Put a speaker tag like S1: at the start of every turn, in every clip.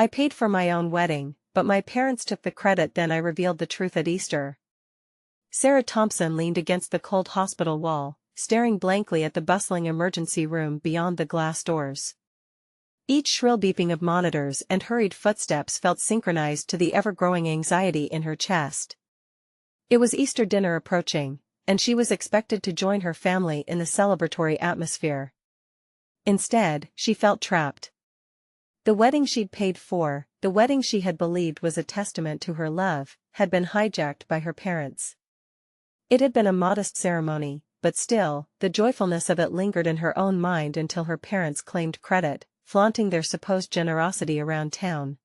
S1: I paid for my own wedding, but my parents took the credit. Then I revealed the truth at Easter. Sarah Thompson leaned against the cold hospital wall, staring blankly at the bustling emergency room beyond the glass doors. Each shrill beeping of monitors and hurried footsteps felt synchronized to the ever-growing anxiety in her chest. It was Easter dinner approaching, and she was expected to join her family in the celebratory atmosphere. Instead, she felt trapped. The wedding she'd paid for, the wedding she had believed was a testament to her love, had been hijacked by her parents. It had been a modest ceremony, but still, the joyfulness of it lingered in her own mind until her parents claimed credit, flaunting their supposed generosity around town.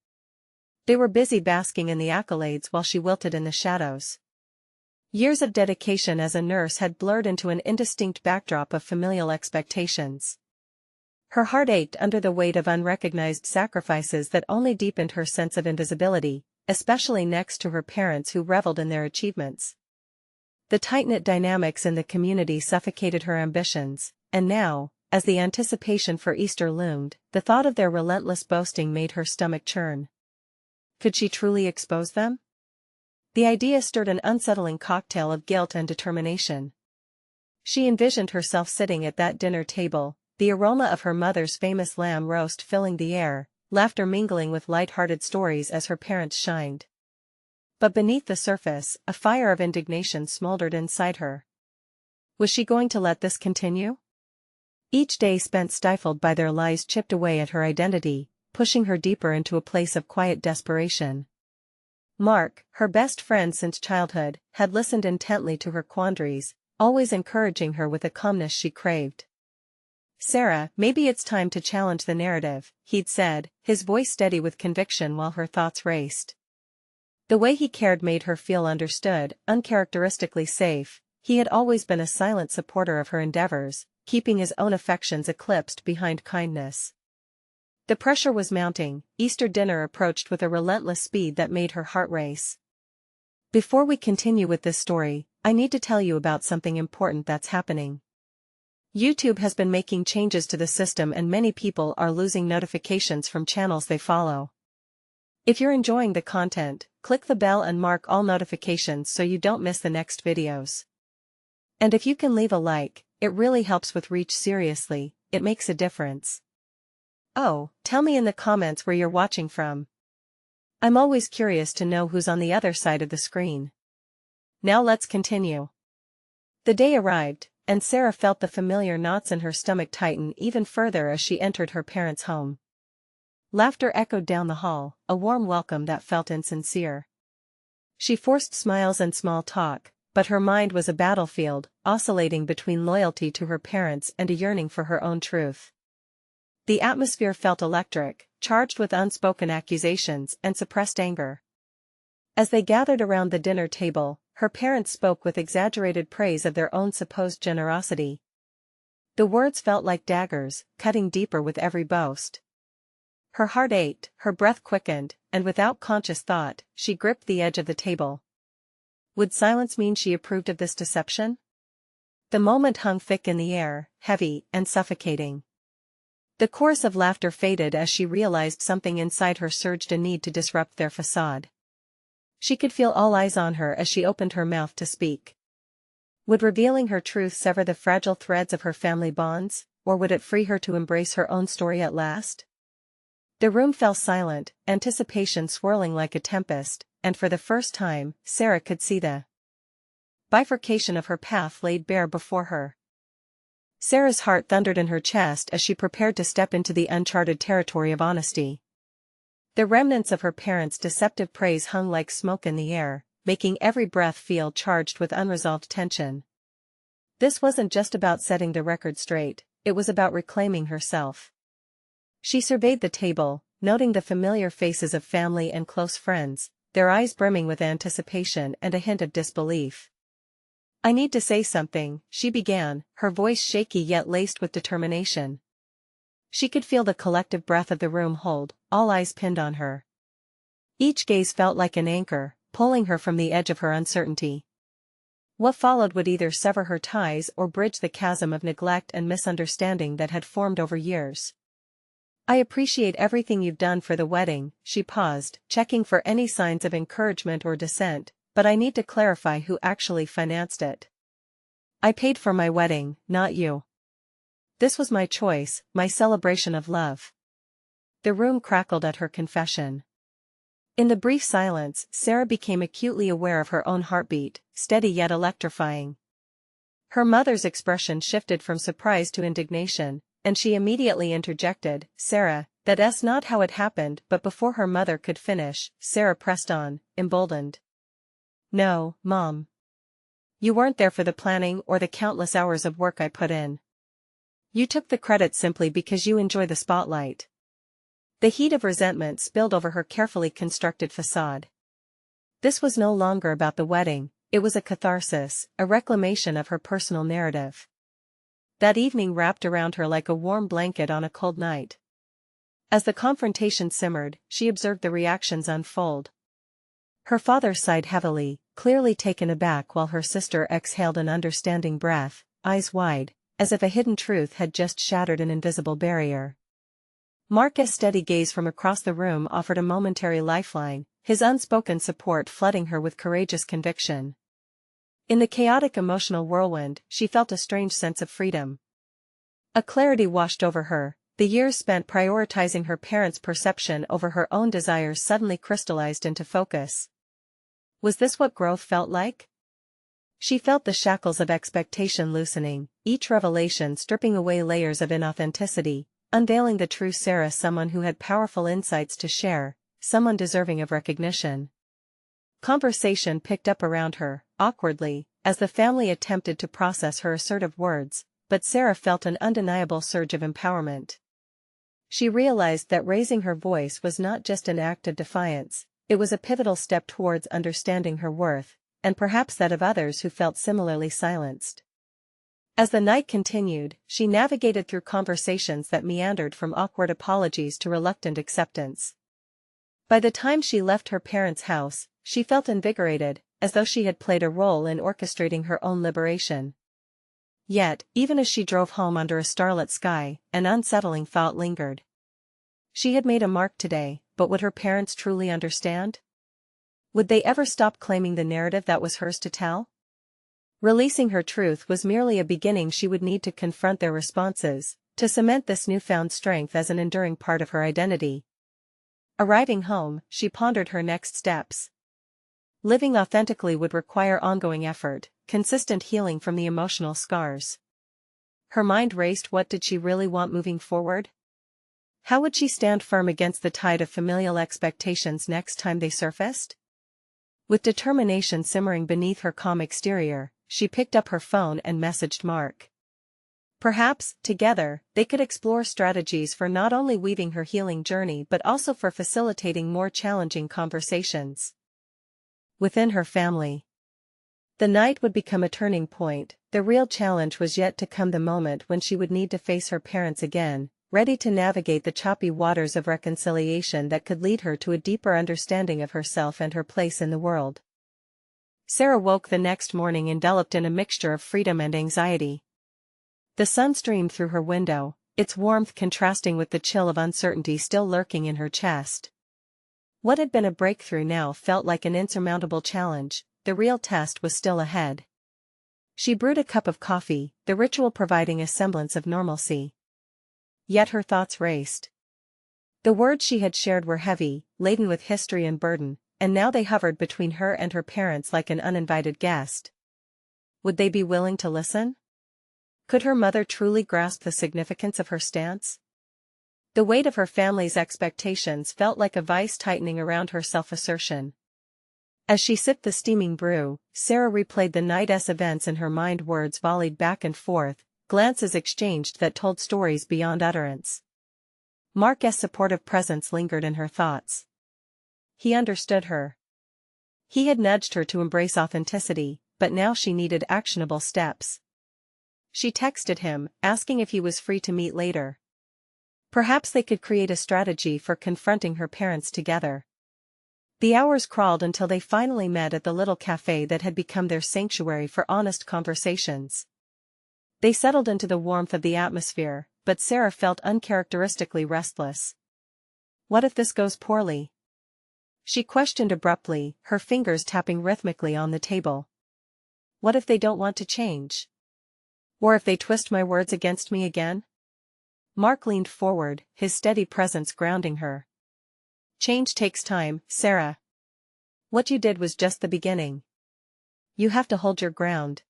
S1: They were busy basking in the accolades while she wilted in the shadows. Years of dedication as a nurse had blurred into an indistinct backdrop of familial expectations. Her heart ached under the weight of unrecognized sacrifices that only deepened her sense of invisibility, especially next to her parents who reveled in their achievements. The tight-knit dynamics in the community suffocated her ambitions, and now, as the anticipation for Easter loomed, the thought of their relentless boasting made her stomach churn. Could she truly expose them? The idea stirred an unsettling cocktail of guilt and determination. She envisioned herself sitting at that dinner table, the aroma of her mother's famous lamb roast filling the air, laughter mingling with light-hearted stories as her parents shined. But beneath the surface, a fire of indignation smoldered inside her. Was she going to let this continue? Each day spent stifled by their lies chipped away at her identity, pushing her deeper into a place of quiet desperation. Mark, her best friend since childhood, had listened intently to her quandaries, always encouraging her with a calmness she craved. "Sarah, maybe it's time to challenge the narrative," he'd said, his voice steady with conviction while her thoughts raced. The way he cared made her feel understood, uncharacteristically safe. He had always been a silent supporter of her endeavors, keeping his own affections eclipsed behind kindness. The pressure was mounting. Easter dinner approached with a relentless speed that made her heart race. Before we continue with this story, I need to tell you about something important that's happening. YouTube has been making changes to the system and many people are losing notifications from channels they follow. If you're enjoying the content, click the bell and mark all notifications so you don't miss the next videos. And if you can leave a like, it really helps with reach. Seriously, it makes a difference. Oh, tell me in the comments where you're watching from. I'm always curious to know who's on the other side of the screen. Now let's continue. The day arrived, and Sarah felt the familiar knots in her stomach tighten even further as she entered her parents' home. Laughter echoed down the hall, a warm welcome that felt insincere. She forced smiles and small talk, but her mind was a battlefield, oscillating between loyalty to her parents and a yearning for her own truth. The atmosphere felt electric, charged with unspoken accusations and suppressed anger. As they gathered around the dinner table, her parents spoke with exaggerated praise of their own supposed generosity. The words felt like daggers, cutting deeper with every boast. Her heart ached, her breath quickened, and without conscious thought, she gripped the edge of the table. Would silence mean she approved of this deception? The moment hung thick in the air, heavy and suffocating. The chorus of laughter faded as she realized something inside her surged a need to disrupt their facade. She could feel all eyes on her as she opened her mouth to speak. Would revealing her truth sever the fragile threads of her family bonds, or would it free her to embrace her own story at last? The room fell silent, anticipation swirling like a tempest, and for the first time, Sarah could see the bifurcation of her path laid bare before her. Sarah's heart thundered in her chest as she prepared to step into the uncharted territory of honesty. The remnants of her parents' deceptive praise hung like smoke in the air, making every breath feel charged with unresolved tension. This wasn't just about setting the record straight, it was about reclaiming herself. She surveyed the table, noting the familiar faces of family and close friends, their eyes brimming with anticipation and a hint of disbelief. "I need to say something," she began, her voice shaky yet laced with determination. She could feel the collective breath of the room hold, all eyes pinned on her. Each gaze felt like an anchor, pulling her from the edge of her uncertainty. What followed would either sever her ties or bridge the chasm of neglect and misunderstanding that had formed over years. I appreciate everything you've done for the wedding, she paused, checking for any signs of encouragement or dissent, but I need to clarify who actually financed it. I paid for my wedding, not you. This was my choice, my celebration of love. The room crackled at her confession. In the brief silence, Sarah became acutely aware of her own heartbeat, steady yet electrifying. Her mother's expression shifted from surprise to indignation, and she immediately interjected, "Sarah, that's not how it happened," but before her mother could finish, Sarah pressed on, emboldened. "No, Mom. You weren't there for the planning or the countless hours of work I put in. You took the credit simply because you enjoy the spotlight." The heat of resentment spilled over her carefully constructed facade. This was no longer about the wedding, it was a catharsis, a reclamation of her personal narrative. That evening wrapped around her like a warm blanket on a cold night. As the confrontation simmered, she observed the reactions unfold. Her father sighed heavily, clearly taken aback, while her sister exhaled an understanding breath, eyes wide, as if a hidden truth had just shattered an invisible barrier. Marcus' steady gaze from across the room offered a momentary lifeline, his unspoken support flooding her with courageous conviction. In the chaotic emotional whirlwind, she felt a strange sense of freedom. A clarity washed over her, the years spent prioritizing her parents' perception over her own desires suddenly crystallized into focus. Was this what growth felt like? She felt the shackles of expectation loosening, each revelation stripping away layers of inauthenticity, unveiling the true Sarah, someone who had powerful insights to share, someone deserving of recognition. Conversation picked up around her, awkwardly, as the family attempted to process her assertive words, but Sarah felt an undeniable surge of empowerment. She realized that raising her voice was not just an act of defiance, it was a pivotal step towards understanding her worth, and perhaps that of others who felt similarly silenced. As the night continued, she navigated through conversations that meandered from awkward apologies to reluctant acceptance. By the time she left her parents' house, she felt invigorated, as though she had played a role in orchestrating her own liberation. Yet, even as she drove home under a starlit sky, an unsettling thought lingered. She had made a mark today, but would her parents truly understand? Would they ever stop claiming the narrative that was hers to tell? Releasing her truth was merely a beginning. She would need to confront their responses, to cement this newfound strength as an enduring part of her identity. Arriving home, she pondered her next steps. Living authentically would require ongoing effort, consistent healing from the emotional scars. Her mind raced. What did she really want moving forward? How would she stand firm against the tide of familial expectations next time they surfaced? With determination simmering beneath her calm exterior, she picked up her phone and messaged Mark. Perhaps, together, they could explore strategies for not only weaving her healing journey but also for facilitating more challenging conversations within her family. The night would become a turning point. The real challenge was yet to come, the moment when she would need to face her parents again, ready to navigate the choppy waters of reconciliation that could lead her to a deeper understanding of herself and her place in the world. Sarah woke the next morning enveloped in a mixture of freedom and anxiety. The sun streamed through her window, its warmth contrasting with the chill of uncertainty still lurking in her chest. What had been a breakthrough now felt like an insurmountable challenge. The real test was still ahead. She brewed a cup of coffee, the ritual providing a semblance of normalcy. Yet her thoughts raced. The words she had shared were heavy, laden with history and burden, and now they hovered between her and her parents like an uninvited guest. Would they be willing to listen? Could her mother truly grasp the significance of her stance? The weight of her family's expectations felt like a vice tightening around her self-assertion. As she sipped the steaming brew, Sarah replayed the night's events in her mind. Words volleyed back and forth, glances exchanged that told stories beyond utterance. Mark's supportive presence lingered in her thoughts. He understood her. He had nudged her to embrace authenticity, but now she needed actionable steps. She texted him, asking if he was free to meet later. Perhaps they could create a strategy for confronting her parents together. The hours crawled until they finally met at the little cafe that had become their sanctuary for honest conversations. They settled into the warmth of the atmosphere, but Sarah felt uncharacteristically restless. What if this goes poorly? She questioned abruptly, her fingers tapping rhythmically on the table. What if they don't want to change? Or if they twist my words against me again? Mark leaned forward, his steady presence grounding her. Change takes time, Sarah. What you did was just the beginning. You have to hold your ground.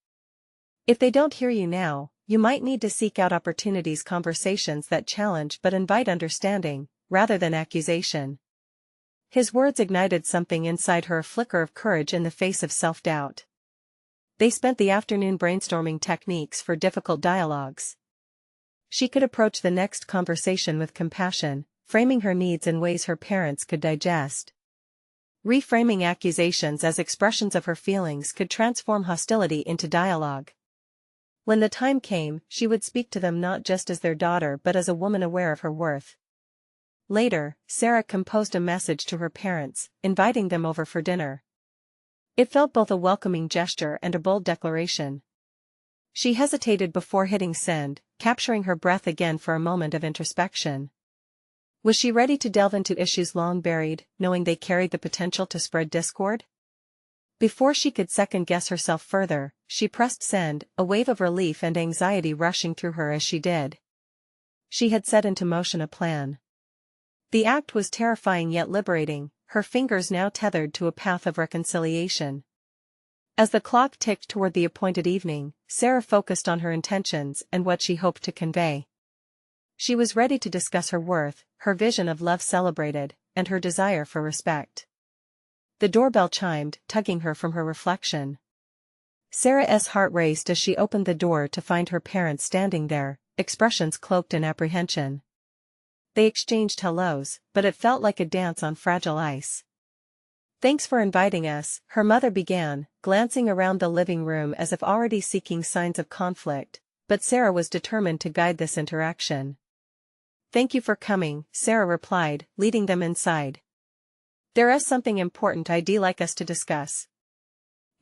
S1: If they don't hear you now, you might need to seek out opportunities, conversations that challenge but invite understanding, rather than accusation. His words ignited something inside her, a flicker of courage in the face of self-doubt. They spent the afternoon brainstorming techniques for difficult dialogues. She could approach the next conversation with compassion, framing her needs in ways her parents could digest. Reframing accusations as expressions of her feelings could transform hostility into dialogue. When the time came, she would speak to them not just as their daughter but as a woman aware of her worth. Later, Sarah composed a message to her parents, inviting them over for dinner. It felt both a welcoming gesture and a bold declaration. She hesitated before hitting send, capturing her breath again for a moment of introspection. Was she ready to delve into issues long buried, knowing they carried the potential to spread discord? Before she could second-guess herself further, she pressed send, a wave of relief and anxiety rushing through her as she did. She had set into motion a plan. The act was terrifying yet liberating, her fingers now tethered to a path of reconciliation. As the clock ticked toward the appointed evening, Sarah focused on her intentions and what she hoped to convey. She was ready to discuss her worth, her vision of love celebrated, and her desire for respect. The doorbell chimed, tugging her from her reflection. Sarah's heart raced as she opened the door to find her parents standing there, expressions cloaked in apprehension. They exchanged hellos, but it felt like a dance on fragile ice. Thanks for inviting us, her mother began, glancing around the living room as if already seeking signs of conflict, but Sarah was determined to guide this interaction. Thank you for coming, Sarah replied, leading them inside. There is something important I'd like us to discuss.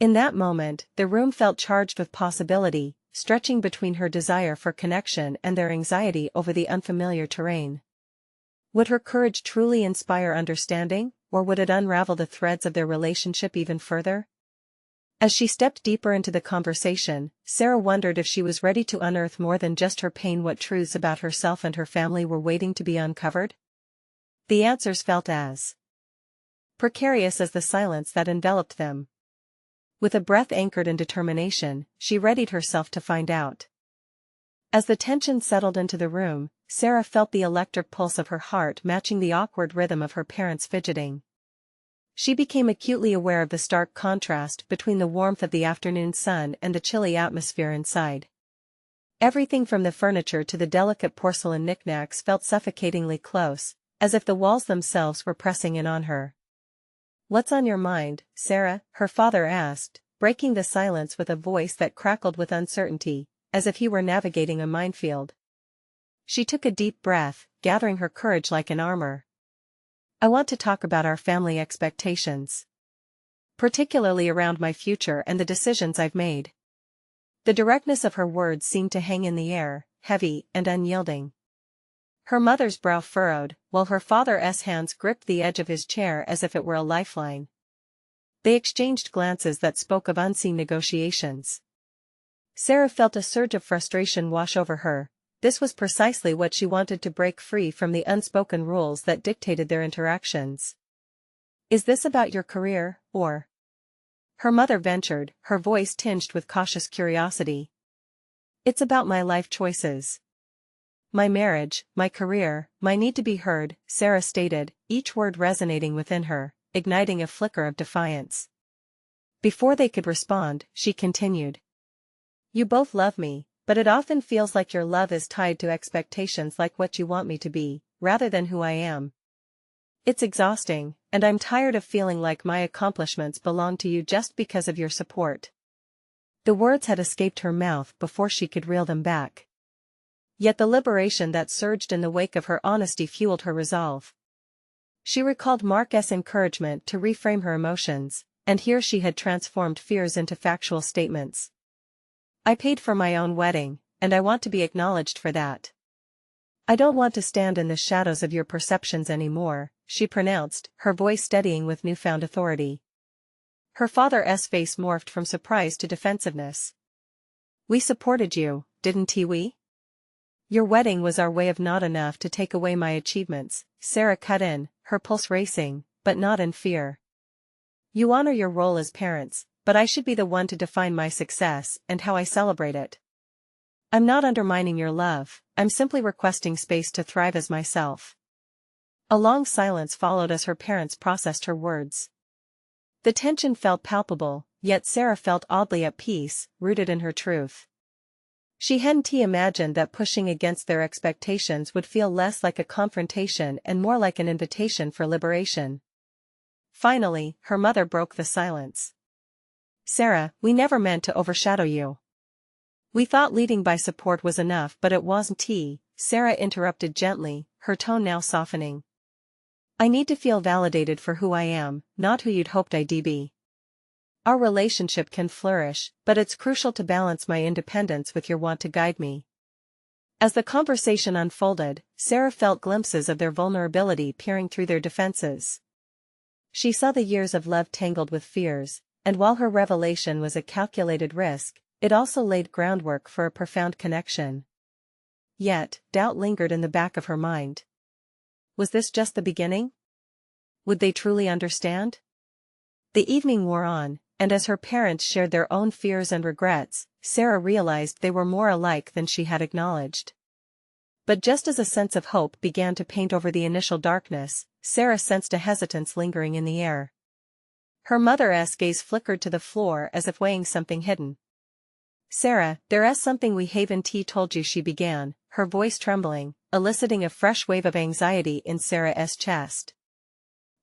S1: In that moment, the room felt charged with possibility, stretching between her desire for connection and their anxiety over the unfamiliar terrain. Would her courage truly inspire understanding, or would it unravel the threads of their relationship even further? As she stepped deeper into the conversation, Sarah wondered if she was ready to unearth more than just her pain. What truths about herself and her family were waiting to be uncovered? The answers felt as precarious as the silence that enveloped them. With a breath anchored in determination, she readied herself to find out. As the tension settled into the room, Sarah felt the electric pulse of her heart matching the awkward rhythm of her parents' fidgeting. She became acutely aware of the stark contrast between the warmth of the afternoon sun and the chilly atmosphere inside. Everything from the furniture to the delicate porcelain knickknacks felt suffocatingly close, as if the walls themselves were pressing in on her. "What's on your mind, Sarah?" her father asked, breaking the silence with a voice that crackled with uncertainty, as if he were navigating a minefield. She took a deep breath, gathering her courage like an armor. "I want to talk about our family expectations. Particularly around my future and the decisions I've made." The directness of her words seemed to hang in the air, heavy and unyielding. Her mother's brow furrowed, while her father's hands gripped the edge of his chair as if it were a lifeline. They exchanged glances that spoke of unseen negotiations. Sarah felt a surge of frustration wash over her. This was precisely what she wanted, to break free from the unspoken rules that dictated their interactions. "Is this about your career, or?" her mother ventured, her voice tinged with cautious curiosity. "It's about my life choices. My marriage, my career, my need to be heard," Sarah stated, each word resonating within her, igniting a flicker of defiance. Before they could respond, she continued. "You both love me, but it often feels like your love is tied to expectations, like what you want me to be, rather than who I am. It's exhausting, and I'm tired of feeling like my accomplishments belong to you just because of your support." The words had escaped her mouth before she could reel them back. Yet the liberation that surged in the wake of her honesty fueled her resolve. She recalled Mark's encouragement to reframe her emotions, and here she had transformed fears into factual statements. "I paid for my own wedding, and I want to be acknowledged for that. I don't want to stand in the shadows of your perceptions anymore, she pronounced, her voice steadying with newfound authority. Her father's face morphed from surprise to defensiveness. We supported you, didn't we? Your wedding was our way of not enough to take away my achievements, Sarah cut in, her pulse racing, but not in fear. You honor your role as parents, but I should be the one to define my success and how I celebrate it. I'm not undermining your love, I'm simply requesting space to thrive as myself. A long silence followed as her parents processed her words. The tension felt palpable, yet Sarah felt oddly at peace, rooted in her truth. She hadn't imagined that pushing against their expectations would feel less like a confrontation and more like an invitation for liberation. Finally, her mother broke the silence. Sarah, we never meant to overshadow you. We thought leading by support was enough, but it wasn't. Sarah interrupted gently, her tone now softening. I need to feel validated for who I am, not who you'd hoped I'd be. Our relationship can flourish, but it's crucial to balance my independence with your want to guide me. As the conversation unfolded, Sarah felt glimpses of their vulnerability peering through their defenses. She saw the years of love tangled with fears, and while her revelation was a calculated risk, it also laid groundwork for a profound connection. Yet, doubt lingered in the back of her mind. Was this just the beginning? Would they truly understand? The evening wore on, and as her parents shared their own fears and regrets, Sarah realized they were more alike than she had acknowledged. But just as a sense of hope began to paint over the initial darkness, Sarah sensed a hesitance lingering in the air. Her mother's gaze flickered to the floor as if weighing something hidden. Sarah, there's something we haven't told you, she began, her voice trembling, eliciting a fresh wave of anxiety in Sarah's chest.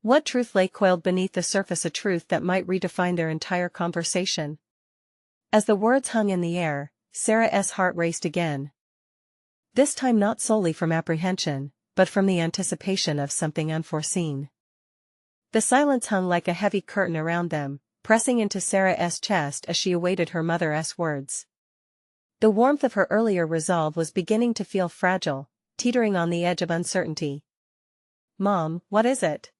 S1: What truth lay coiled beneath the surface, a truth that might redefine their entire conversation? As the words hung in the air, Sarah's heart raced again. This time not solely from apprehension, but from the anticipation of something unforeseen. The silence hung like a heavy curtain around them, pressing into Sarah's chest as she awaited her mother's words. The warmth of her earlier resolve was beginning to feel fragile, teetering on the edge of uncertainty. Mom, what is it?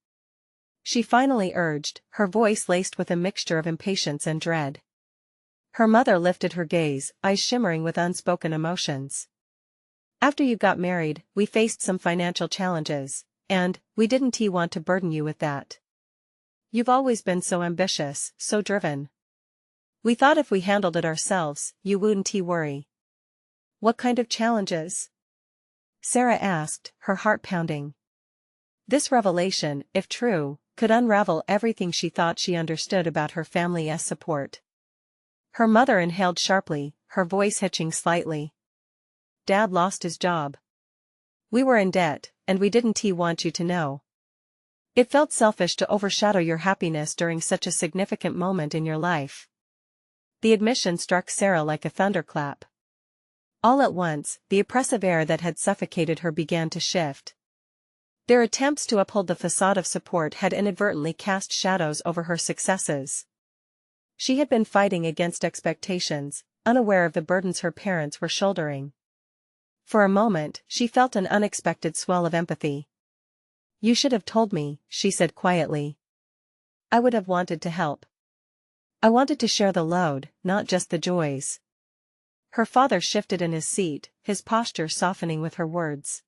S1: She finally urged, her voice laced with a mixture of impatience and dread. Her mother lifted her gaze, eyes shimmering with unspoken emotions. After you got married, we faced some financial challenges, and we didn't want to burden you with that. You've always been so ambitious, so driven. We thought if we handled it ourselves, you wouldn't worry. What kind of challenges? Sarah asked, her heart pounding. This revelation, if true, could unravel everything she thought she understood about her family's support. Her mother inhaled sharply, her voice hitching slightly. Dad lost his job. We were in debt, and we didn't want you to know. It felt selfish to overshadow your happiness during such a significant moment in your life. The admission struck Sarah like a thunderclap. All at once, the oppressive air that had suffocated her began to shift. Their attempts to uphold the facade of support had inadvertently cast shadows over her successes. She had been fighting against expectations, unaware of the burdens her parents were shouldering. For a moment, she felt an unexpected swell of empathy. You should have told me, she said quietly. I would have wanted to help. I wanted to share the load, not just the joys. Her father shifted in his seat, his posture softening with her words.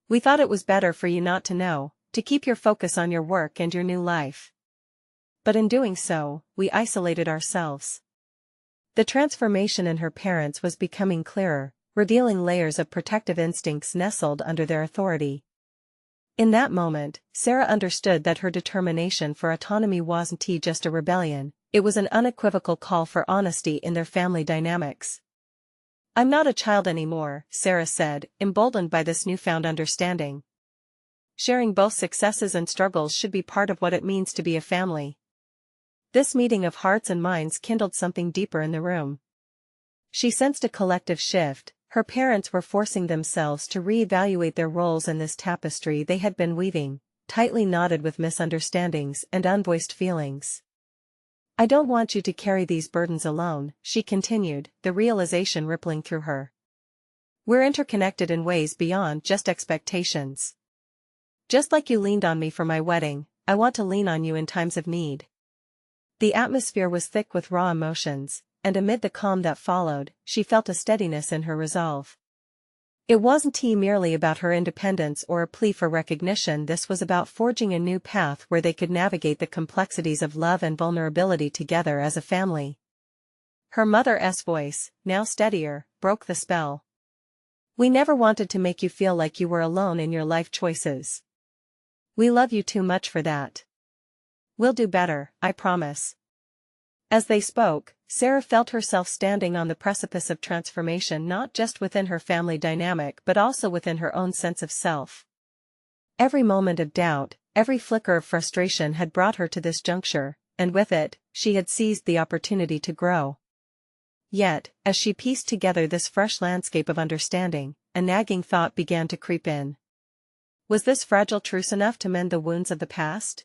S1: We thought it was better for you not to know, to keep your focus on your work and your new life. But in doing so, we isolated ourselves. The transformation in her parents was becoming clearer, revealing layers of protective instincts nestled under their authority. In that moment, Sarah understood that her determination for autonomy wasn't just a rebellion, it was an unequivocal call for honesty in their family dynamics. I'm not a child anymore, Sarah said, emboldened by this newfound understanding. Sharing both successes and struggles should be part of what it means to be a family. This meeting of hearts and minds kindled something deeper in the room. She sensed a collective shift. Her parents were forcing themselves to reevaluate their roles in this tapestry they had been weaving, tightly knotted with misunderstandings and unvoiced feelings. I don't want you to carry these burdens alone, she continued, the realization rippling through her. We're interconnected in ways beyond just expectations. Just like you leaned on me for my wedding, I want to lean on you in times of need. The atmosphere was thick with raw emotions, and amid the calm that followed, she felt a steadiness in her resolve. It wasn't merely about her independence or a plea for recognition. This was about forging a new path where they could navigate the complexities of love and vulnerability together as a family. Her mother's voice, now steadier, broke the spell. We never wanted to make you feel like you were alone in your life choices. We love you too much for that. We'll do better, I promise. As they spoke, Sarah felt herself standing on the precipice of transformation, not just within her family dynamic but also within her own sense of self. Every moment of doubt, every flicker of frustration had brought her to this juncture, and with it, she had seized the opportunity to grow. Yet, as she pieced together this fresh landscape of understanding, a nagging thought began to creep in. Was this fragile truce enough to mend the wounds of the past?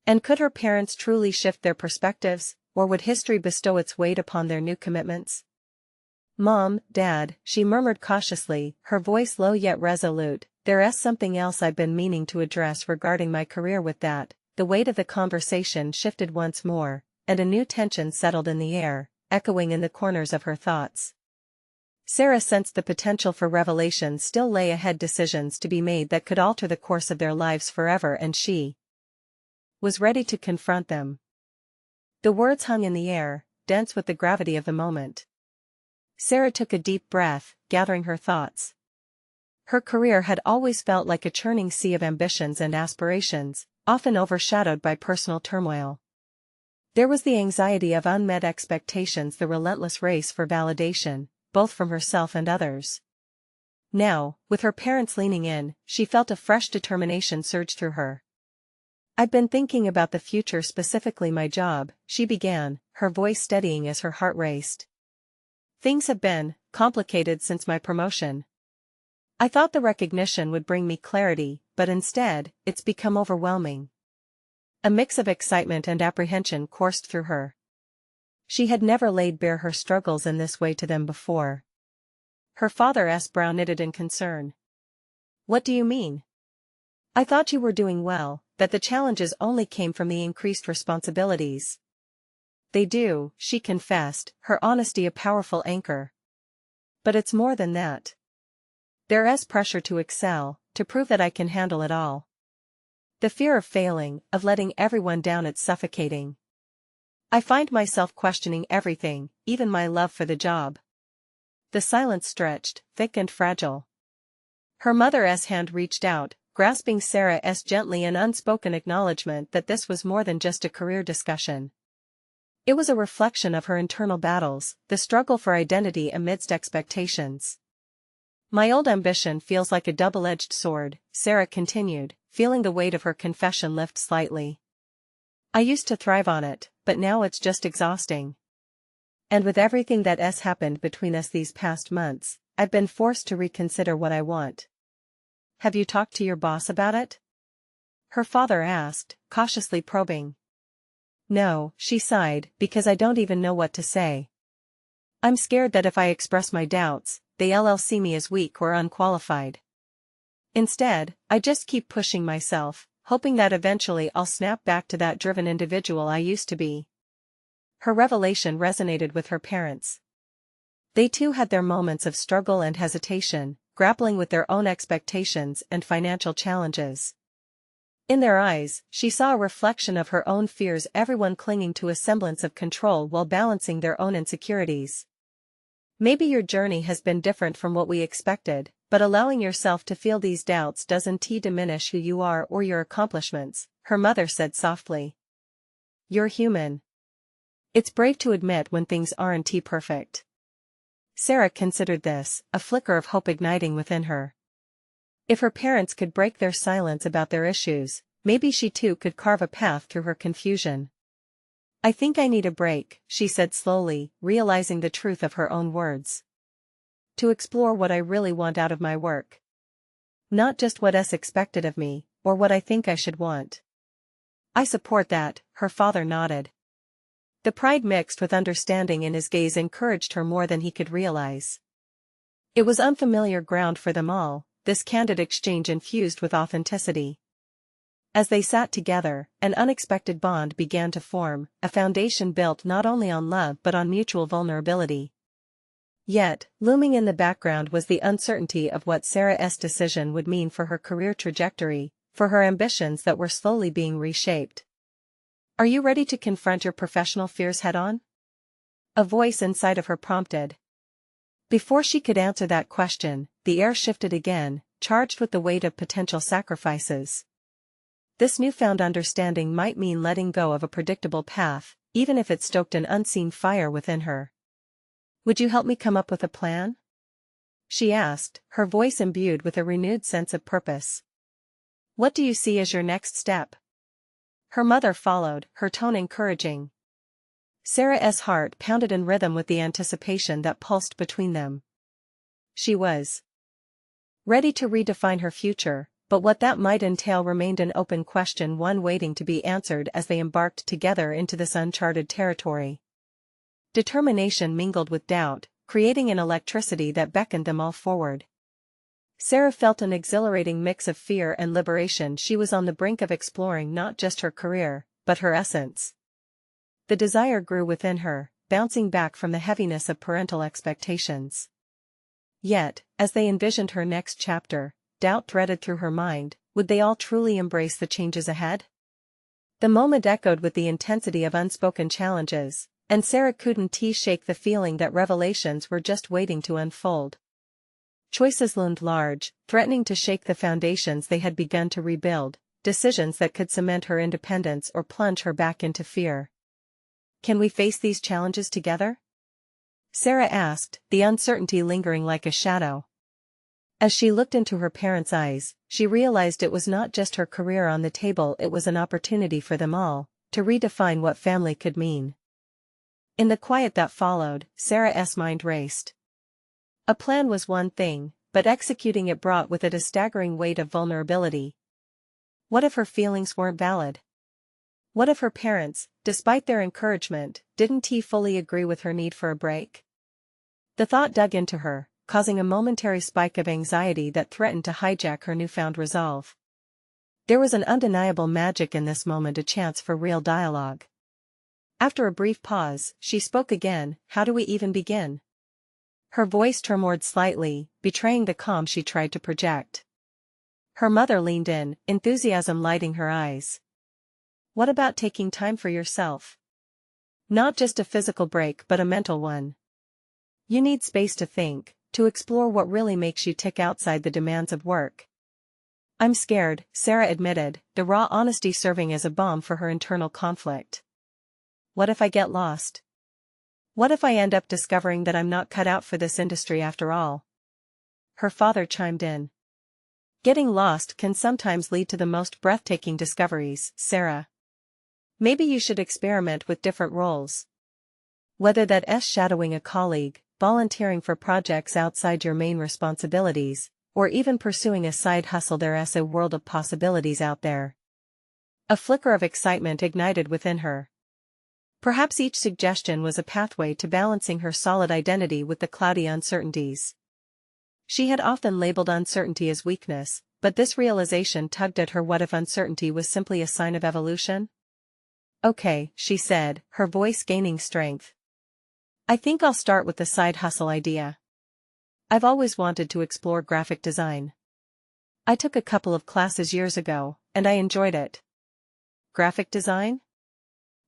S1: And could her parents truly shift their perspectives, or would history bestow its weight upon their new commitments? Mom, Dad, she murmured cautiously, her voice low yet resolute, there's something else I've been meaning to address regarding my career. With that, the weight of the conversation shifted once more, and a new tension settled in the air, echoing in the corners of her thoughts. Sarah sensed the potential for revelation still lay ahead, decisions to be made that could alter the course of their lives forever, and she was ready to confront them. The words hung in the air, dense with the gravity of the moment. Sarah took a deep breath, gathering her thoughts. Her career had always felt like a churning sea of ambitions and aspirations, often overshadowed by personal turmoil. There was the anxiety of unmet expectations, the relentless race for validation, both from herself and others. Now, with her parents leaning in, she felt a fresh determination surge through her. I've been thinking about the future, specifically my job, she began, her voice steadying as her heart raced. Things have been complicated since my promotion. I thought the recognition would bring me clarity, but instead, it's become overwhelming. A mix of excitement and apprehension coursed through her. She had never laid bare her struggles in this way to them before. Her father's brow knitted in concern. What do you mean? I thought you were doing well, that the challenges only came from the increased responsibilities. They do, she confessed, her honesty a powerful anchor. But it's more than that. There's pressure to excel, to prove that I can handle it all. The fear of failing, of letting everyone down, it's suffocating. I find myself questioning everything, even my love for the job. The silence stretched, thick and fragile. Her mother's hand reached out, grasping Sarah's gently, an unspoken acknowledgement that this was more than just a career discussion. It was a reflection of her internal battles, the struggle for identity amidst expectations. My old ambition feels like a double-edged sword, Sarah continued, feeling the weight of her confession lift slightly. I used to thrive on it, but now it's just exhausting. And with everything that's happened between us these past months, I've been forced to reconsider what I want. Have you talked to your boss about it? Her father asked, cautiously probing. No, she sighed, because I don't even know what to say. I'm scared that if I express my doubts, they'll see me as weak or unqualified. Instead, I just keep pushing myself, hoping that eventually I'll snap back to that driven individual I used to be. Her revelation resonated with her parents. They too had their moments of struggle and hesitation, grappling with their own expectations and financial challenges. In their eyes, she saw a reflection of her own fears, everyone clinging to a semblance of control while balancing their own insecurities. Maybe your journey has been different from what we expected, but allowing yourself to feel these doubts doesn't diminish who you are or your accomplishments, her mother said softly. You're human. It's brave to admit when things aren't perfect. Sarah considered this, a flicker of hope igniting within her. If her parents could break their silence about their issues, maybe she too could carve a path through her confusion. I think I need a break, she said slowly, realizing the truth of her own words. To explore what I really want out of my work. Not just what's expected of me, or what I think I should want. I support that, her father nodded. The pride mixed with understanding in his gaze encouraged her more than he could realize. It was unfamiliar ground for them all, this candid exchange infused with authenticity. As they sat together, an unexpected bond began to form, a foundation built not only on love but on mutual vulnerability. Yet, looming in the background was the uncertainty of what Sarah's decision would mean for her career trajectory, for her ambitions that were slowly being reshaped. "Are you ready to confront your professional fears head-on?" a voice inside of her prompted. Before she could answer that question, the air shifted again, charged with the weight of potential sacrifices. This newfound understanding might mean letting go of a predictable path, even if it stoked an unseen fire within her. "Would you help me come up with a plan?" she asked, her voice imbued with a renewed sense of purpose. "What do you see as your next step?" Her mother followed, her tone encouraging. Sarah's heart pounded in rhythm with the anticipation that pulsed between them. She was ready to redefine her future, but what that might entail remained an open question, one waiting to be answered as they embarked together into this uncharted territory. Determination mingled with doubt, creating an electricity that beckoned them all forward. Sarah felt an exhilarating mix of fear and liberation. She was on the brink of exploring not just her career, but her essence. The desire grew within her, bouncing back from the heaviness of parental expectations. Yet, as they envisioned her next chapter, doubt threaded through her mind. Would they all truly embrace the changes ahead? The moment echoed with the intensity of unspoken challenges, and Sarah couldn't shake the feeling that revelations were just waiting to unfold. Choices loomed large, threatening to shake the foundations they had begun to rebuild, decisions that could cement her independence or plunge her back into fear. "Can we face these challenges together?" Sarah asked, the uncertainty lingering like a shadow. As she looked into her parents' eyes, she realized it was not just her career on the table, it was an opportunity for them all, to redefine what family could mean. In the quiet that followed, Sarah's mind raced. A plan was one thing, but executing it brought with it a staggering weight of vulnerability. What if her feelings weren't valid? What if her parents, despite their encouragement, didn't fully agree with her need for a break? The thought dug into her, causing a momentary spike of anxiety that threatened to hijack her newfound resolve. There was an undeniable magic in this moment, a chance for real dialogue. After a brief pause, she spoke again. "How do we even begin?" Her voice tremored slightly, betraying the calm she tried to project. Her mother leaned in, enthusiasm lighting her eyes. "What about taking time for yourself? Not just a physical break but a mental one. You need space to think, to explore what really makes you tick outside the demands of work." "I'm scared," Sarah admitted, the raw honesty serving as a balm for her internal conflict. "What if I get lost? What if I end up discovering that I'm not cut out for this industry after all?" Her father chimed in. "Getting lost can sometimes lead to the most breathtaking discoveries, Sarah. Maybe you should experiment with different roles. Whether that's shadowing a colleague, volunteering for projects outside your main responsibilities, or even pursuing a side hustle, there's a world of possibilities out there." A flicker of excitement ignited within her. Perhaps each suggestion was a pathway to balancing her solid identity with the cloudy uncertainties. She had often labeled uncertainty as weakness, but this realization tugged at her. What if uncertainty was simply a sign of evolution? "Okay," she said, her voice gaining strength. "I think I'll start with the side hustle idea. I've always wanted to explore graphic design. I took a couple of classes years ago, and I enjoyed it." "Graphic design?"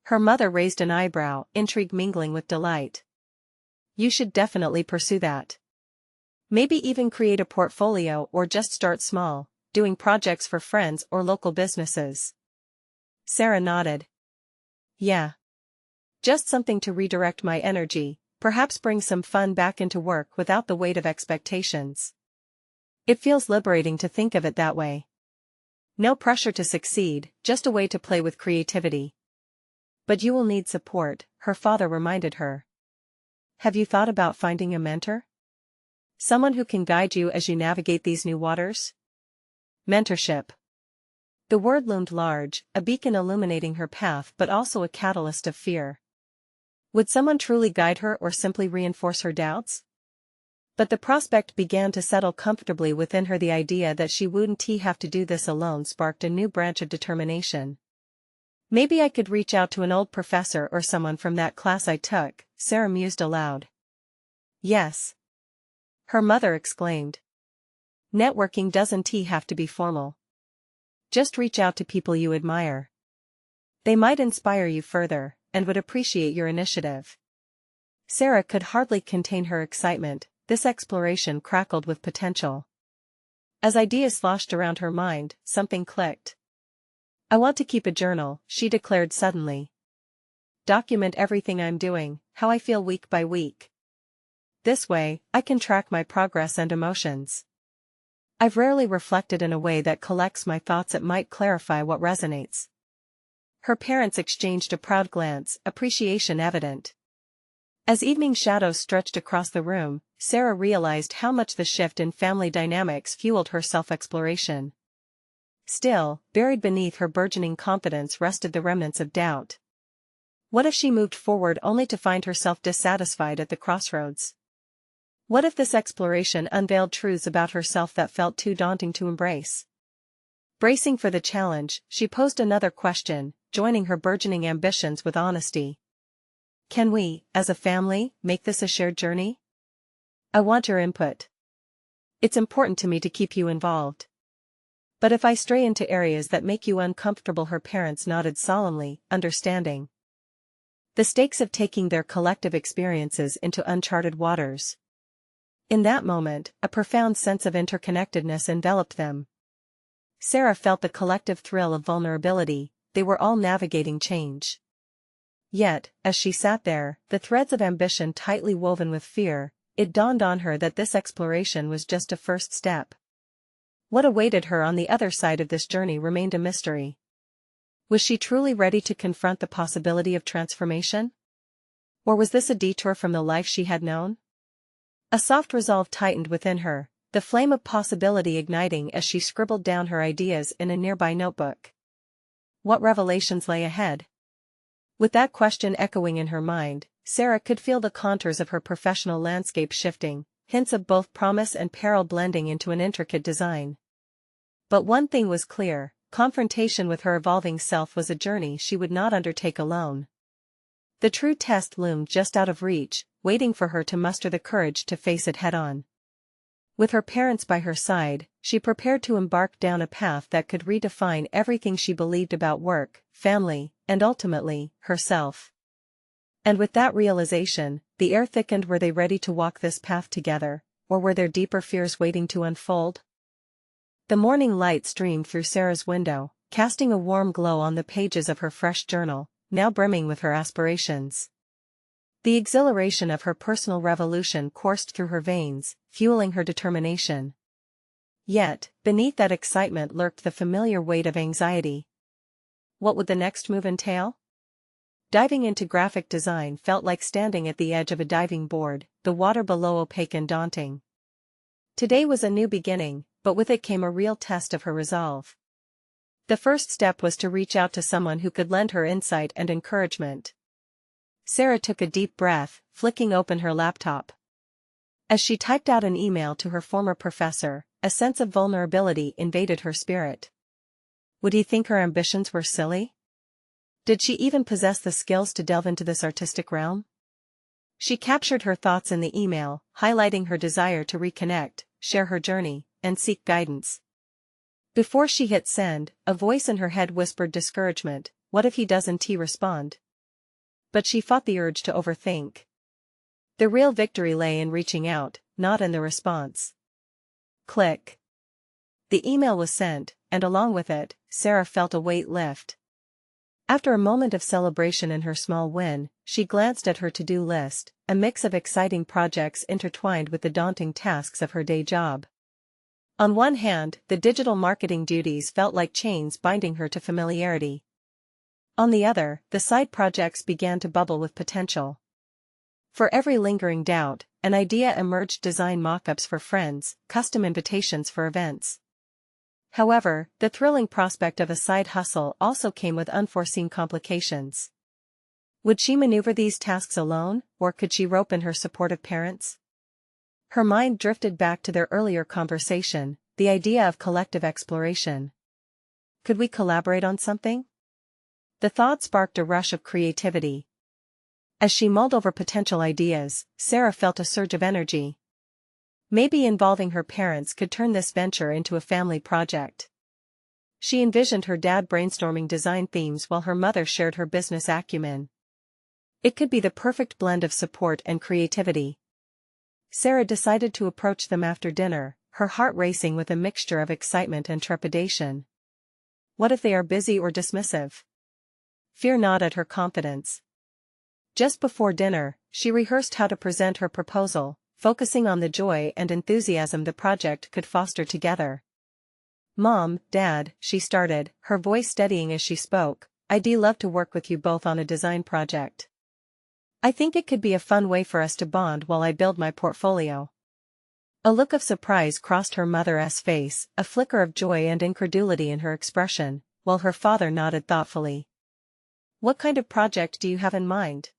S1: Her mother raised an eyebrow, intrigue mingling with delight. "You should definitely pursue that. Maybe even create a portfolio or just start small, doing projects for friends or local businesses." Sarah nodded. "Yeah. Just something to redirect my energy, perhaps bring some fun back into work without the weight of expectations. It feels liberating to think of it that way. No pressure to succeed, just a way to play with creativity." "But you will need support," her father reminded her. "Have you thought about finding a mentor? Someone who can guide you as you navigate these new waters?" Mentorship. The word loomed large, a beacon illuminating her path but also a catalyst of fear. Would someone truly guide her or simply reinforce her doubts? But the prospect began to settle comfortably within her. The idea that she wouldn't have to do this alone sparked a new branch of determination. Maybe I could reach out to an old professor or someone from that class I took, Sarah mused aloud. Yes. Her mother exclaimed. Networking doesn't have to be formal. Just reach out to people you admire. They might inspire you further, and would appreciate your initiative. Sarah could hardly contain her excitement. This exploration crackled with potential. As ideas sloshed around her mind, something clicked. I want to keep a journal, she declared suddenly. Document everything I'm doing, how I feel week by week. This way, I can track my progress and emotions. I've rarely reflected in a way that collects my thoughts. It might clarify what resonates. Her parents exchanged a proud glance, appreciation evident. As evening shadows stretched across the room, Sarah realized how much the shift in family dynamics fueled her self-exploration. Still, buried beneath her burgeoning confidence rested the remnants of doubt. What if she moved forward only to find herself dissatisfied at the crossroads? What if this exploration unveiled truths about herself that felt too daunting to embrace? Bracing for the challenge, she posed another question, joining her burgeoning ambitions with honesty. Can we, as a family, make this a shared journey? I want your input. It's important to me to keep you involved. But if I stray into areas that make you uncomfortable, her parents nodded solemnly, understanding the stakes of taking their collective experiences into uncharted waters. In that moment, a profound sense of interconnectedness enveloped them. Sarah felt the collective thrill of vulnerability. They were all navigating change. Yet, as she sat there, the threads of ambition tightly woven with fear, it dawned on her that this exploration was just a first step. What awaited her on the other side of this journey remained a mystery. Was she truly ready to confront the possibility of transformation? Or was this a detour from the life she had known? A soft resolve tightened within her, the flame of possibility igniting as she scribbled down her ideas in a nearby notebook. What revelations lay ahead? With that question echoing in her mind, Sarah could feel the contours of her professional landscape shifting, hints of both promise and peril blending into an intricate design. But one thing was clear, confrontation with her evolving self was a journey she would not undertake alone. The true test loomed just out of reach, waiting for her to muster the courage to face it head-on. With her parents by her side, she prepared to embark down a path that could redefine everything she believed about work, family, and ultimately, herself. And with that realization, the air thickened. Were they ready to walk this path together, or were there deeper fears waiting to unfold? The morning light streamed through Sarah's window, casting a warm glow on the pages of her fresh journal, now brimming with her aspirations. The exhilaration of her personal revolution coursed through her veins, fueling her determination. Yet, beneath that excitement lurked the familiar weight of anxiety. What would the next move entail? Diving into graphic design felt like standing at the edge of a diving board, the water below opaque and daunting. Today was a new beginning, but with it came a real test of her resolve. The first step was to reach out to someone who could lend her insight and encouragement. Sarah took a deep breath, flicking open her laptop. As she typed out an email to her former professor, a sense of vulnerability invaded her spirit. Would he think her ambitions were silly? Did she even possess the skills to delve into this artistic realm? She captured her thoughts in the email, highlighting her desire to reconnect, share her journey, and seek guidance. Before she hit send, a voice in her head whispered discouragement, what if he doesn't respond? But she fought the urge to overthink. The real victory lay in reaching out, not in the response. Click. The email was sent, and along with it, Sarah felt a weight lift. After a moment of celebration in her small win, she glanced at her to-do list, a mix of exciting projects intertwined with the daunting tasks of her day job. On one hand, the digital marketing duties felt like chains binding her to familiarity. On the other, the side projects began to bubble with potential. For every lingering doubt, an idea emerged: design mock-ups for friends, custom invitations for events. However, the thrilling prospect of a side hustle also came with unforeseen complications. Would she maneuver these tasks alone, or could she rope in her supportive parents? Her mind drifted back to their earlier conversation, the idea of collective exploration. Could we collaborate on something? The thought sparked a rush of creativity. As she mulled over potential ideas, Sarah felt a surge of energy. Maybe involving her parents could turn this venture into a family project. She envisioned her dad brainstorming design themes while her mother shared her business acumen. It could be the perfect blend of support and creativity. Sarah decided to approach them after dinner, her heart racing with a mixture of excitement and trepidation. What if they are busy or dismissive? Fear gnawed at her confidence. Just before dinner, she rehearsed how to present her proposal, focusing on the joy and enthusiasm the project could foster together. "Mom, Dad," she started, her voice steadying as she spoke, "I'd love to work with you both on a design project. I think it could be a fun way for us to bond while I build my portfolio." A look of surprise crossed her mother's face, a flicker of joy and incredulity in her expression, while her father nodded thoughtfully. "What kind of project do you have in mind?"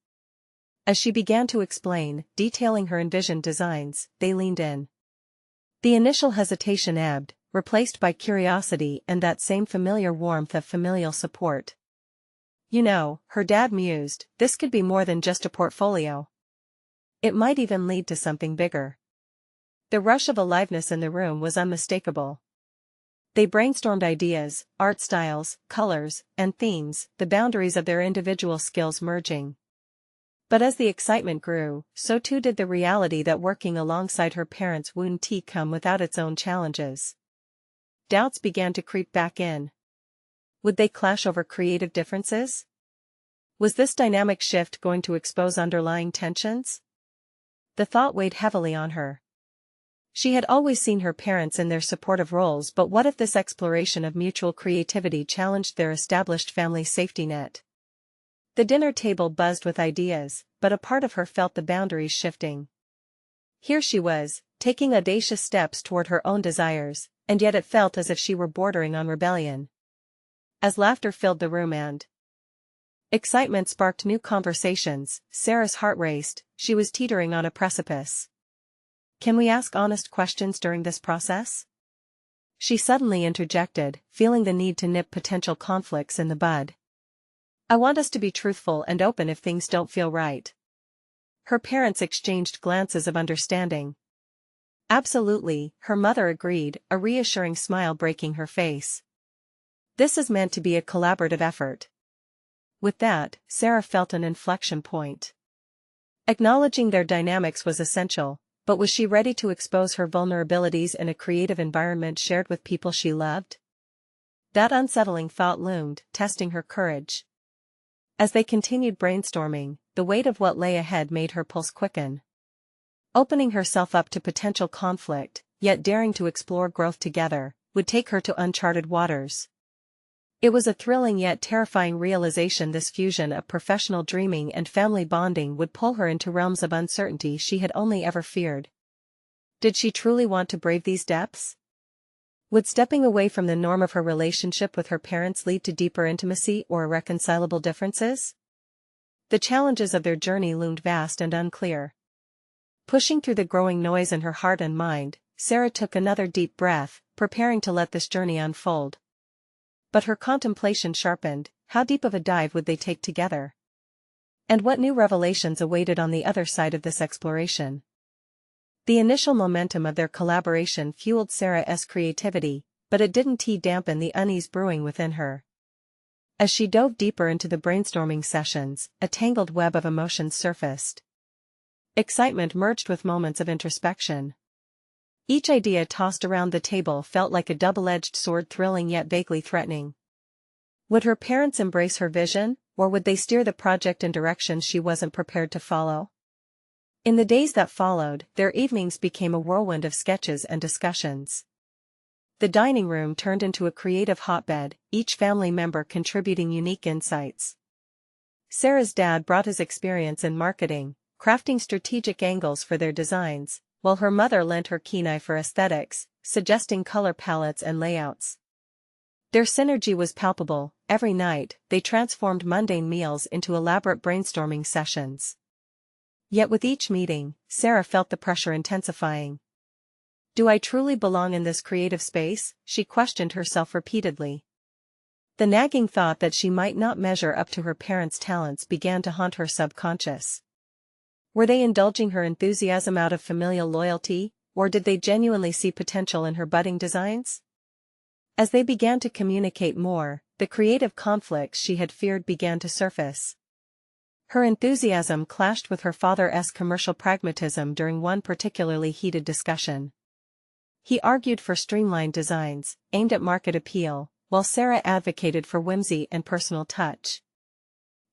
S1: As she began to explain, detailing her envisioned designs, they leaned in. The initial hesitation ebbed, replaced by curiosity and that same familiar warmth of familial support. "You know," her dad mused, "this could be more than just a portfolio. It might even lead to something bigger." The rush of aliveness in the room was unmistakable. They brainstormed ideas, art styles, colors, and themes, the boundaries of their individual skills merging. But as the excitement grew, so too did the reality that working alongside her parents wouldn't come without its own challenges. Doubts began to creep back in. Would they clash over creative differences? Was this dynamic shift going to expose underlying tensions? The thought weighed heavily on her. She had always seen her parents in their supportive roles, but what if this exploration of mutual creativity challenged their established family safety net? The dinner table buzzed with ideas, but a part of her felt the boundaries shifting. Here she was, taking audacious steps toward her own desires, and yet it felt as if she were bordering on rebellion. As laughter filled the room and excitement sparked new conversations, Sarah's heart raced, she was teetering on a precipice. "Can we ask honest questions during this process?" she suddenly interjected, feeling the need to nip potential conflicts in the bud. "I want us to be truthful and open if things don't feel right." Her parents exchanged glances of understanding. "Absolutely," her mother agreed, a reassuring smile breaking her face. "This is meant to be a collaborative effort." With that, Sarah felt an inflection point. Acknowledging their dynamics was essential, but was she ready to expose her vulnerabilities in a creative environment shared with people she loved? That unsettling thought loomed, testing her courage. As they continued brainstorming, the weight of what lay ahead made her pulse quicken. Opening herself up to potential conflict, yet daring to explore growth together, would take her to uncharted waters. It was a thrilling yet terrifying realization this fusion of professional dreaming and family bonding would pull her into realms of uncertainty she had only ever feared. Did she truly want to brave these depths? Would stepping away from the norm of her relationship with her parents lead to deeper intimacy or irreconcilable differences? The challenges of their journey loomed vast and unclear. Pushing through the growing noise in her heart and mind, Sarah took another deep breath, preparing to let this journey unfold. But her contemplation sharpened. How deep of a dive would they take together? And what new revelations awaited on the other side of this exploration? The initial momentum of their collaboration fueled Sarah's creativity, but it didn't dampen the unease brewing within her. As she dove deeper into the brainstorming sessions, a tangled web of emotions surfaced. Excitement merged with moments of introspection. Each idea tossed around the table felt like a double-edged sword, thrilling yet vaguely threatening. Would her parents embrace her vision, or would they steer the project in directions she wasn't prepared to follow? In the days that followed, their evenings became a whirlwind of sketches and discussions. The dining room turned into a creative hotbed, each family member contributing unique insights. Sarah's dad brought his experience in marketing, crafting strategic angles for their designs, while her mother lent her keen eye for aesthetics, suggesting color palettes and layouts. Their synergy was palpable. Every night, they transformed mundane meals into elaborate brainstorming sessions. Yet with each meeting, Sarah felt the pressure intensifying. Do I truly belong in this creative space? She questioned herself repeatedly. The nagging thought that she might not measure up to her parents' talents began to haunt her subconscious. Were they indulging her enthusiasm out of familial loyalty, or did they genuinely see potential in her budding designs? As they began to communicate more, the creative conflicts she had feared began to surface. Her enthusiasm clashed with her father's commercial pragmatism during one particularly heated discussion. He argued for streamlined designs, aimed at market appeal, while Sarah advocated for whimsy and personal touch.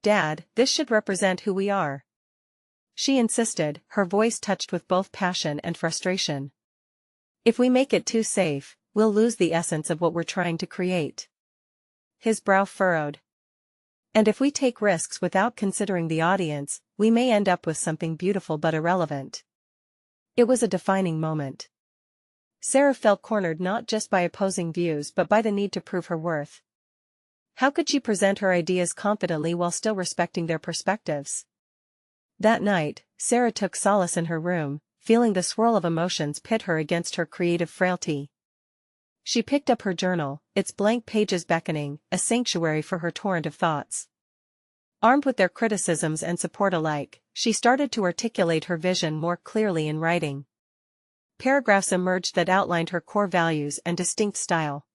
S1: "Dad, this should represent who we are," she insisted, her voice touched with both passion and frustration. "If we make it too safe, we'll lose the essence of what we're trying to create." His brow furrowed. "And if we take risks without considering the audience, we may end up with something beautiful but irrelevant." It was a defining moment. Sarah felt cornered not just by opposing views but by the need to prove her worth. How could she present her ideas confidently while still respecting their perspectives? That night, Sarah took solace in her room, feeling the swirl of emotions pit her against her creative frailty. She picked up her journal, its blank pages beckoning, a sanctuary for her torrent of thoughts. Armed with their criticisms and support alike, she started to articulate her vision more clearly in writing. Paragraphs emerged that outlined her core values and distinct style.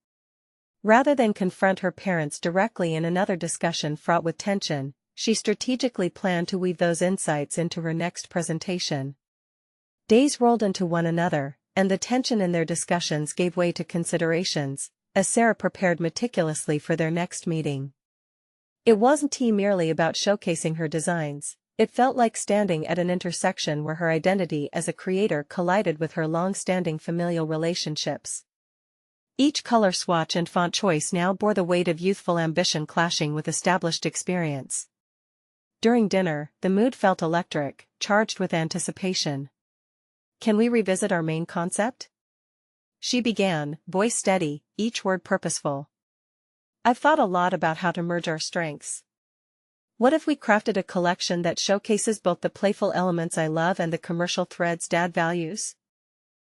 S1: Rather than confront her parents directly in another discussion fraught with tension, she strategically planned to weave those insights into her next presentation. Days rolled into one another, and the tension in their discussions gave way to considerations, as Sarah prepared meticulously for their next meeting. It wasn't merely about showcasing her designs. It felt like standing at an intersection where her identity as a creator collided with her long-standing familial relationships. Each color swatch and font choice now bore the weight of youthful ambition clashing with established experience. During dinner, the mood felt electric, charged with anticipation. "Can we revisit our main concept?" she began, voice steady, each word purposeful. "I've thought a lot about how to merge our strengths. What if we crafted a collection that showcases both the playful elements I love and the commercial threads Dad values?"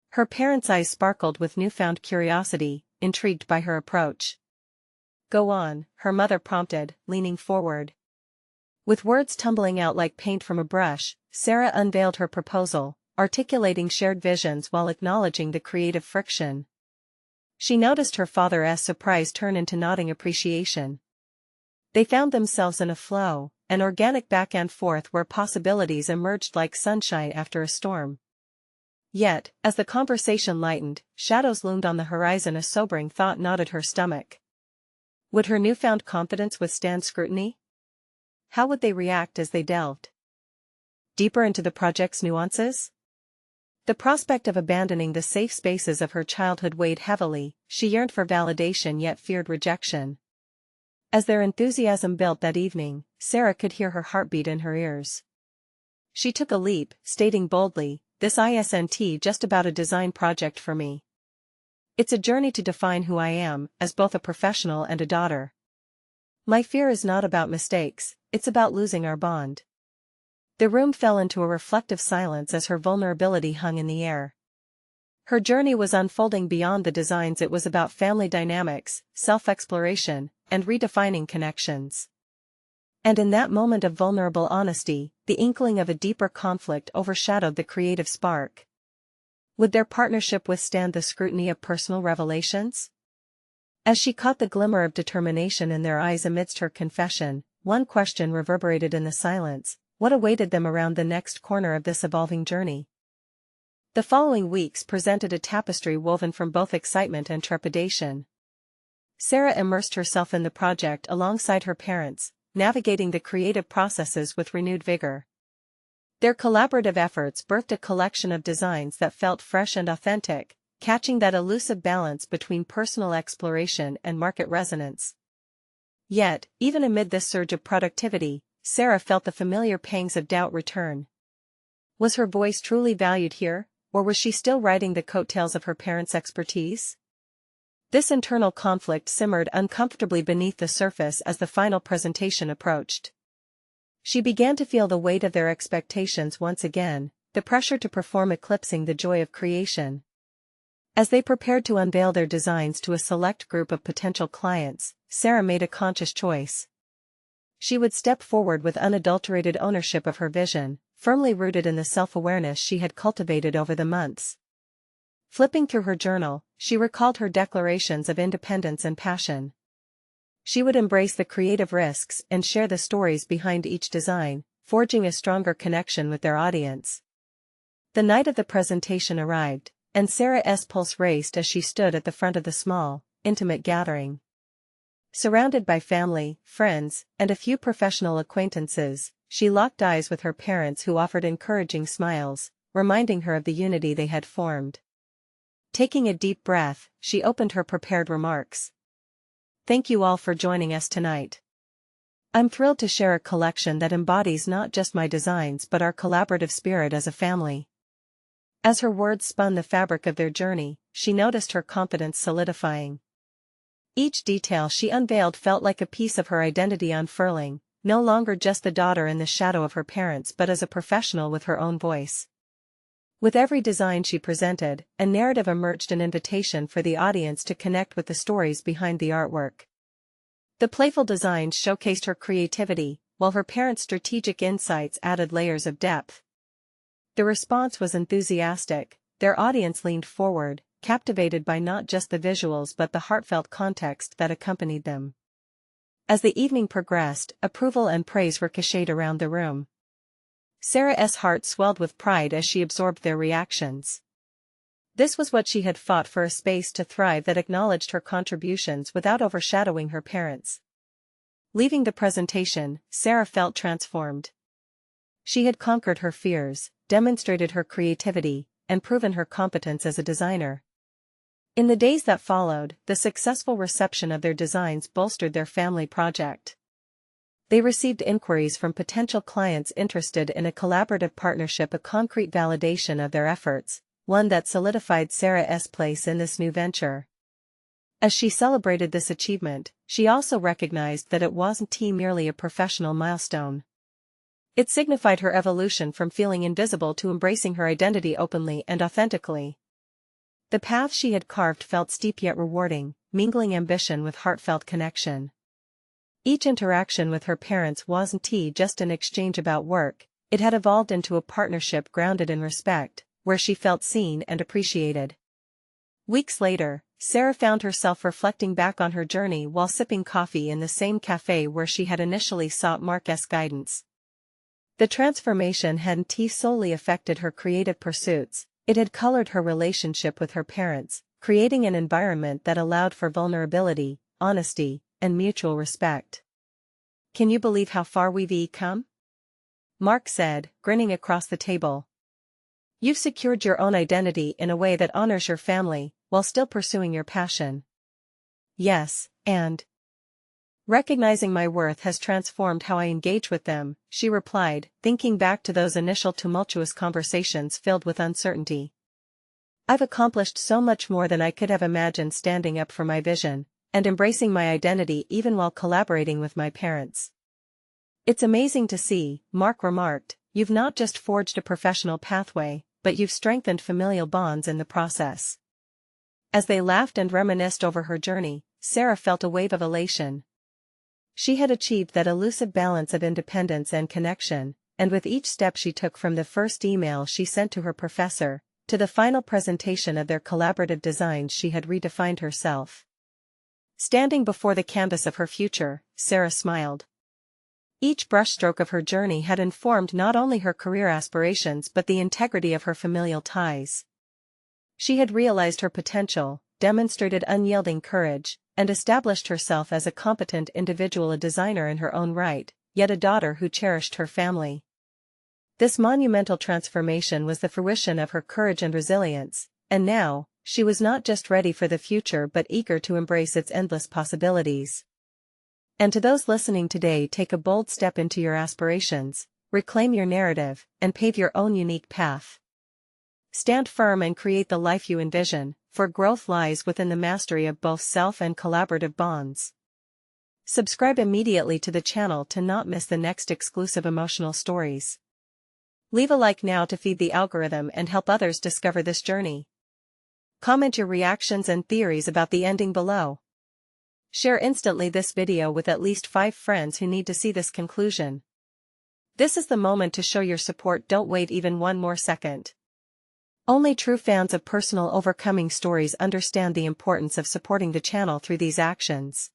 S1: Her parents' eyes sparkled with newfound curiosity, intrigued by her approach. "Go on," her mother prompted, leaning forward. With words tumbling out like paint from a brush, Sarah unveiled her proposal, articulating shared visions while acknowledging the creative friction. She noticed her father's surprise turn into nodding appreciation. They found themselves in a flow, an organic back and forth where possibilities emerged like sunshine after a storm. Yet, as the conversation lightened, shadows loomed on the horizon. A sobering thought knotted her stomach. Would her newfound confidence withstand scrutiny? How would they react as they delved deeper into the project's nuances? The prospect of abandoning the safe spaces of her childhood weighed heavily. She yearned for validation yet feared rejection. As their enthusiasm built that evening, Sarah could hear her heartbeat in her ears. She took a leap, stating boldly, "This isn't just about a design project for me. It's a journey to define who I am, as both a professional and a daughter. My fear is not about mistakes, it's about losing our bond." The room fell into a reflective silence as her vulnerability hung in the air. Her journey was unfolding beyond the designs. It was about family dynamics, self-exploration, and redefining connections. And in that moment of vulnerable honesty, the inkling of a deeper conflict overshadowed the creative spark. Would their partnership withstand the scrutiny of personal revelations? As she caught the glimmer of determination in their eyes amidst her confession, one question reverberated in the silence: what awaited them around the next corner of this evolving journey? The following weeks presented a tapestry woven from both excitement and trepidation. Sarah immersed herself in the project alongside her parents, navigating the creative processes with renewed vigor. Their collaborative efforts birthed a collection of designs that felt fresh and authentic, catching that elusive balance between personal exploration and market resonance. Yet, even amid this surge of productivity, Sarah felt the familiar pangs of doubt return. Was her voice truly valued here, or was she still riding the coattails of her parents' expertise? This internal conflict simmered uncomfortably beneath the surface as the final presentation approached. She began to feel the weight of their expectations once again, the pressure to perform eclipsing the joy of creation. As they prepared to unveil their designs to a select group of potential clients, Sarah made a conscious choice. She would step forward with unadulterated ownership of her vision, firmly rooted in the self-awareness she had cultivated over the months. Flipping through her journal, she recalled her declarations of independence and passion. She would embrace the creative risks and share the stories behind each design, forging a stronger connection with their audience. The night of the presentation arrived, and Sarah's pulse raced as she stood at the front of the small, intimate gathering. Surrounded by family, friends, and a few professional acquaintances, she locked eyes with her parents who offered encouraging smiles, reminding her of the unity they had formed. Taking a deep breath, she opened her prepared remarks. Thank you all for joining us tonight. I'm thrilled to share a collection that embodies not just my designs but our collaborative spirit as a family. As her words spun the fabric of their journey, she noticed her confidence solidifying. Each detail she unveiled felt like a piece of her identity unfurling, no longer just the daughter in the shadow of her parents but as a professional with her own voice. With every design she presented, a narrative emerged, an invitation for the audience to connect with the stories behind the artwork. The playful designs showcased her creativity, while her parents' strategic insights added layers of depth. The response was enthusiastic, their audience leaned forward, captivated by not just the visuals but the heartfelt context that accompanied them. As the evening progressed, approval and praise ricocheted around the room. Sarah's heart swelled with pride as she absorbed their reactions. This was what she had fought for, a space to thrive that acknowledged her contributions without overshadowing her parents. Leaving the presentation, Sarah felt transformed. She had conquered her fears, demonstrated her creativity, and proven her competence as a designer. In the days that followed, the successful reception of their designs bolstered their family project. They received inquiries from potential clients interested in a collaborative partnership, a concrete validation of their efforts, one that solidified Sarah's place in this new venture. As she celebrated this achievement, she also recognized that it wasn't merely a professional milestone. It signified her evolution from feeling invisible to embracing her identity openly and authentically. The path she had carved felt steep yet rewarding, mingling ambition with heartfelt connection. Each interaction with her parents wasn't just an exchange about work, it had evolved into a partnership grounded in respect, where she felt seen and appreciated. Weeks later, Sarah found herself reflecting back on her journey while sipping coffee in the same cafe where she had initially sought Mark's guidance. The transformation hadn't solely affected her creative pursuits, it had colored her relationship with her parents, creating an environment that allowed for vulnerability, honesty, and mutual respect. "Can you believe how far we've come?" Mark said, grinning across the table. "You've secured your own identity in a way that honors your family, while still pursuing your passion." "Yes, and recognizing my worth has transformed how I engage with them," she replied, thinking back to those initial tumultuous conversations filled with uncertainty. "I've accomplished so much more than I could have imagined, standing up for my vision, and embracing my identity even while collaborating with my parents." "It's amazing to see," Mark remarked, "you've not just forged a professional pathway, but you've strengthened familial bonds in the process." As they laughed and reminisced over her journey, Sarah felt a wave of elation. She had achieved that elusive balance of independence and connection, and with each step she took, from the first email she sent to her professor, to the final presentation of their collaborative designs, she had redefined herself. Standing before the canvas of her future, Sarah smiled. Each brushstroke of her journey had informed not only her career aspirations but the integrity of her familial ties. She had realized her potential, demonstrated unyielding courage, and established herself as a competent individual, a designer in her own right, yet a daughter who cherished her family. This monumental transformation was the fruition of her courage and resilience, and now, she was not just ready for the future but eager to embrace its endless possibilities. And to those listening today, take a bold step into your aspirations, reclaim your narrative, and pave your own unique path. Stand firm and create the life you envision, for growth lies within the mastery of both self and collaborative bonds. Subscribe immediately to the channel to not miss the next exclusive emotional stories. Leave a like now to feed the algorithm and help others discover this journey. Comment your reactions and theories about the ending below. Share instantly this video with at least 5 friends who need to see this conclusion. This is the moment to show your support. Don't wait even one more second. Only true fans of personal overcoming stories understand the importance of supporting the channel through these actions.